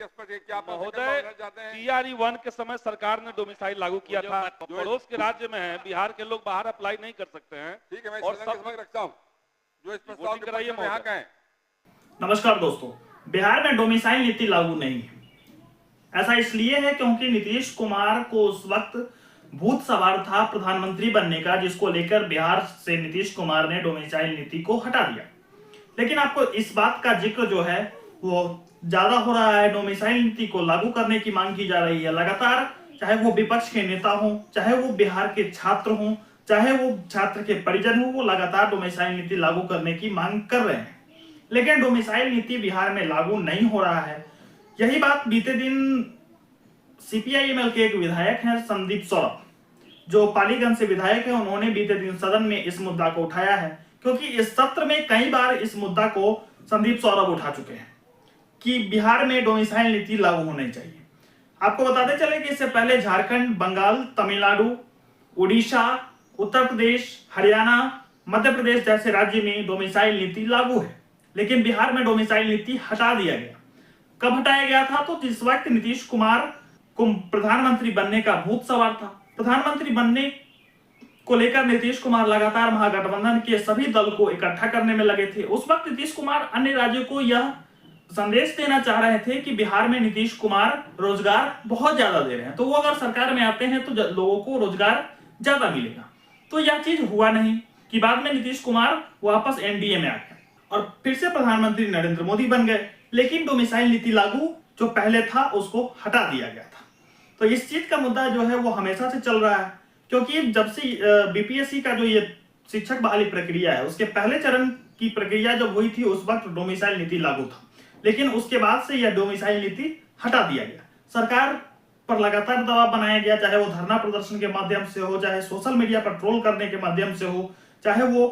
महोदय, TRE-1 के समय सरकार ने डोमिसाइल लागू किया था। पड़ोस के राज्य में है, बिहार के लोग बाहर अप्लाई नहीं कर सकते हैं। ठीक है, मैं और सब रखता हूं जो इस प्रस्ताव के पक्ष में यहाँ का है। नमस्कार दोस्तों, बिहार में डोमिसाइल नीति लागू नहीं है। ऐसा इसलिए है क्योंकि नीतीश कुमार को उस वक्त भूत सवार था प्रधानमंत्री बनने का, जिसको लेकर बिहार से नीतीश कुमार ने डोमिसाइल नीति को हटा दिया। लेकिन आपको इस बात का जिक्र जो है वो ज्यादा हो रहा है। डोमिसाइल नीति को लागू करने की मांग की जा रही है लगातार, चाहे वो विपक्ष के नेता हो, चाहे वो बिहार के छात्र हो, चाहे वो छात्र के परिजन हो, वो लगातार डोमिसाइल नीति लागू करने की मांग कर रहे हैं। लेकिन डोमिसाइल नीति बिहार में लागू नहीं हो रहा है। यही बात बीते दिन CPI-ML के एक विधायक हैं संदीप सौरभ, जो पालीगंज से विधायक है, उन्होंने बीते दिन सदन में इस मुद्दा को उठाया है, क्योंकि इस सत्र में कई बार इस मुद्दा को संदीप सौरभ उठा चुके हैं कि बिहार में डोमिसाइल नीति लागू होनी चाहिए। आपको बताते चले कि इससे पहले झारखंड, बंगाल, तमिलनाडु, उड़ीसा, उत्तर प्रदेश, हरियाणा, मध्य प्रदेश जैसे राज्य में डोमिसाइल नीति लागू है, लेकिन बिहार में डोमिसाइल नीति हटा दिया गया। कब हटाया गया था? तो जिस वक्त नीतीश कुमार को प्रधानमंत्री बनने का भूत सवार था। प्रधानमंत्री बनने को लेकर नीतीश कुमार लगातार महागठबंधन के सभी दल को इकट्ठा करने में लगे थे। उस वक्त नीतीश कुमार अन्य राज्यों को यह संदेश देना चाह रहे थे कि बिहार में नीतीश कुमार रोजगार बहुत ज्यादा दे रहे हैं, तो वो अगर सरकार में आते हैं तो लोगों को रोजगार ज्यादा मिलेगा। तो यह चीज हुआ नहीं कि बाद में नीतीश कुमार वापस NDA में आ गए और फिर से प्रधानमंत्री नरेंद्र मोदी बन गए। लेकिन डोमिसाइल नीति लागू जो पहले था उसको हटा दिया गया था। तो इस चीज का मुद्दा जो है वो हमेशा से चल रहा है, क्योंकि जब से BPSC का जो ये शिक्षक बहाली प्रक्रिया है, उसके पहले चरण की प्रक्रिया जब हुई थी उस वक्त डोमिसाइल नीति लागू था, लेकिन उसके बाद से यह डोमिसाइल नीति हटा दिया गया। सरकार पर लगातार दबाव बनाया गया, चाहे वो धरना प्रदर्शन के माध्यम से हो, चाहे सोशल मीडिया पर ट्रोल करने के माध्यम से हो, चाहे वो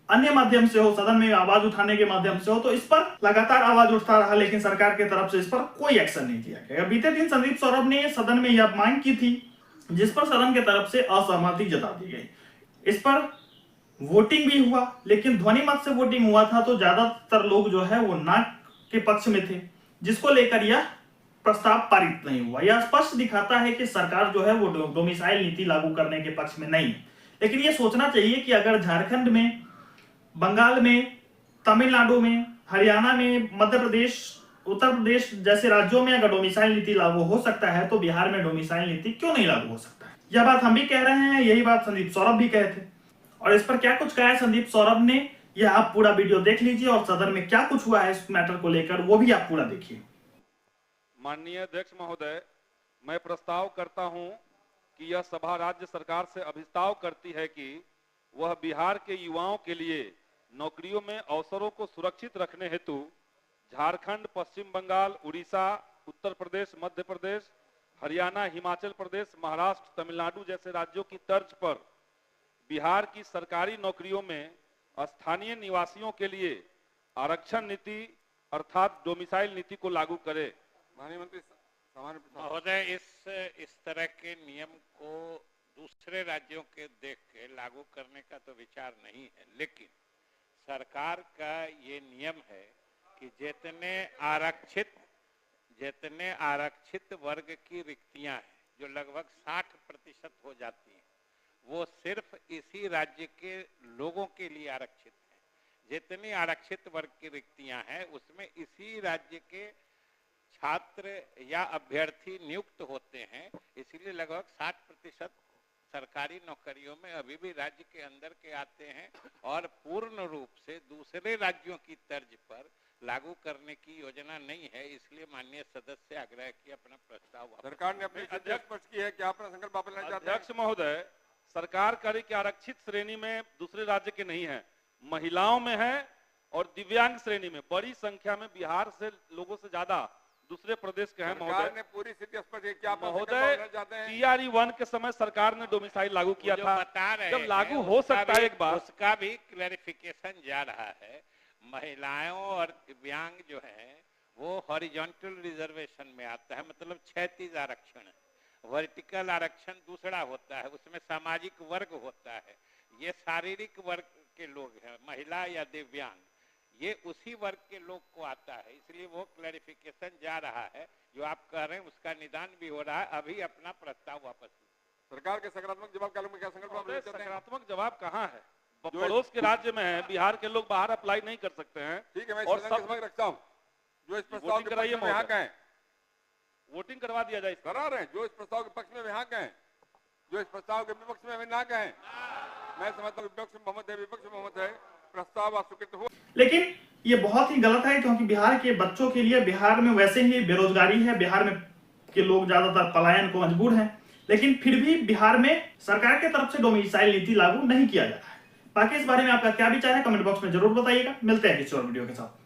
अन्य माध्यम से हो, सदन में आवाज उठाने के माध्यम से हो, तो इस पर लगातार आवाज उठता रहा, लेकिन सरकार की तरफ से इस पर कोई एक्शन नहीं लिया गया। बीते दिन संदीप सौरभ ने सदन में यह मांग की थी, जिस पर सदन की तरफ से असहमति जता दी गई। इस पर वोटिंग भी हुआ, लेकिन ध्वनि मत से वोटिंग हुआ था, तो ज्यादातर लोग जो है वो ना के पक्ष में थे, जिसको लेकर यह प्रस्ताव पारित नहीं हुआ। यह स्पष्ट दिखाता है कि सरकार जो है वो डोमिसाइल नीति लागू करने के पक्ष में नहीं है। लेकिन यह सोचना चाहिए कि अगर झारखंड में, बंगाल में, तमिलनाडु में, हरियाणा में, मध्य प्रदेश, उत्तर प्रदेश जैसे राज्यों में अगर डोमिसाइल नीति लागू हो सकता है, तो बिहार में डोमिसाइल नीति क्यों नहीं लागू हो सकता है? यह बात हम भी कह रहे हैं, यही बात संदीप सौरभ भी कहे थे। और इस पर क्या कुछ कहा है संदीप सौरभ ने, यह आप पूरा वीडियो देख लीजिए, और सदन में क्या कुछ हुआ है इस मैटर को लेकर वो भी आप पूरा देखिए। माननीय अध्यक्ष महोदय, मैं प्रस्ताव करता हूं कि यह सभा राज्य सरकार से अभिस्ताव करती है कि वह बिहार के युवाओं के लिए नौकरियों में अवसरों को सुरक्षित रखने हेतु झारखंड, पश्चिम बंगाल, उड़ीसा, उत्तर प्रदेश, मध्य प्रदेश, हरियाणा, हिमाचल प्रदेश, महाराष्ट्र, तमिलनाडु जैसे राज्यों की तर्ज पर बिहार की सरकारी नौकरियों में स्थानीय निवासियों के लिए आरक्षण नीति अर्थात डोमिसाइल नीति को लागू करे। माननीय मंत्री महोदय, इस तरह के नियम को दूसरे राज्यों के देख के लागू करने का तो विचार नहीं है, लेकिन सरकार का ये नियम है कि जितने आरक्षित वर्ग की रिक्तियां हैं, जो लगभग 60% हो जाती हैं, वो सिर्फ इसी राज्य के लोगों के लिए आरक्षित है। जितनी आरक्षित वर्ग की रिक्तियां हैं उसमें इसी राज्य के छात्र या अभ्यर्थी नियुक्त होते हैं, इसलिए लगभग 60% सरकारी नौकरियों में अभी भी राज्य के अंदर के आते हैं और पूर्ण रूप से दूसरे राज्यों की तर्ज पर लागू करने की योजना नहीं है। इसलिए माननीय सदस्य आग्रह किया अपना प्रस्ताव सरकार ने अपनी अध्यक्ष पक्ष की है कि आप अपना संकल्प वापस लेना चाहते हैं? अध्यक्ष महोदय, सरकार करे कि आरक्षित श्रेणी में दूसरे राज्य के नहीं है, महिलाओं में है और दिव्यांग श्रेणी में बड़ी संख्या में बिहार से लोगों से ज्यादा दूसरे प्रदेश के हैं। महोदय ने पूरी स्थिति स्पष्ट की आप महोदय, TRE-1 के समय सरकार ने डोमिसाइल लागू किया था, बता रहे जब लागू हो सकता है एक बार, उसका भी क्लैरिफिकेशन जा रहा है। महिलाओं और दिव्यांग जो है वो हॉरिजॉन्टल रिजर्वेशन में आता है, मतलब क्षैतिज आरक्षण है। वर्टिकल आरक्षण दूसरा होता है, उसमें सामाजिक वर्ग होता है। ये शारीरिक वर्ग के लोग हैं, महिला या दिव्यांग, ये उसी वर्ग के लोग को आता है, इसलिए वो क्लैरिफिकेशन जा रहा है। जो आप कह रहे हैं उसका निदान भी हो रहा है। अभी अपना प्रस्ताव वापस लीजिए। सरकार के सकारात्मक जवाब कानून में क्या संकल्प आप लेते हैं? सकारात्मक जवाब कहाँ है? पड़ोस के राज्य में है, बिहार के लोग बाहर अप्लाई नहीं कर सकते हैं। ठीक है, मैं और सदन के समक्ष रखता हूँ। जो इस प्रस्ताव के पक्ष में यहाँ कहें, वोटिंग करवा दिया जाए। करा रहे हैं। जो इस प्रस्ताव के पक्ष में यहाँ कहें, जो इस प्रस्ताव के विपक्ष में ना कहें। मैं समझता हूँ विपक्ष में बहुमत है, विपक्ष में बहुमत है, प्रस्ताव अस्वीकृत हो। लेकिन ये बहुत ही गलत है, क्योंकि बिहार के बच्चों के लिए, बिहार में वैसे ही बेरोजगारी है, बिहार में के लोग ज्यादातर पलायन को मजबूर हैं, लेकिन फिर भी बिहार में सरकार की तरफ से डोमिसाइल नीति लागू नहीं किया जा रहा है। बाकी इस बारे में आपका क्या विचार है कमेंट बॉक्स में जरूर बताइएगा। मिलते हैं किसी और वीडियो के साथ।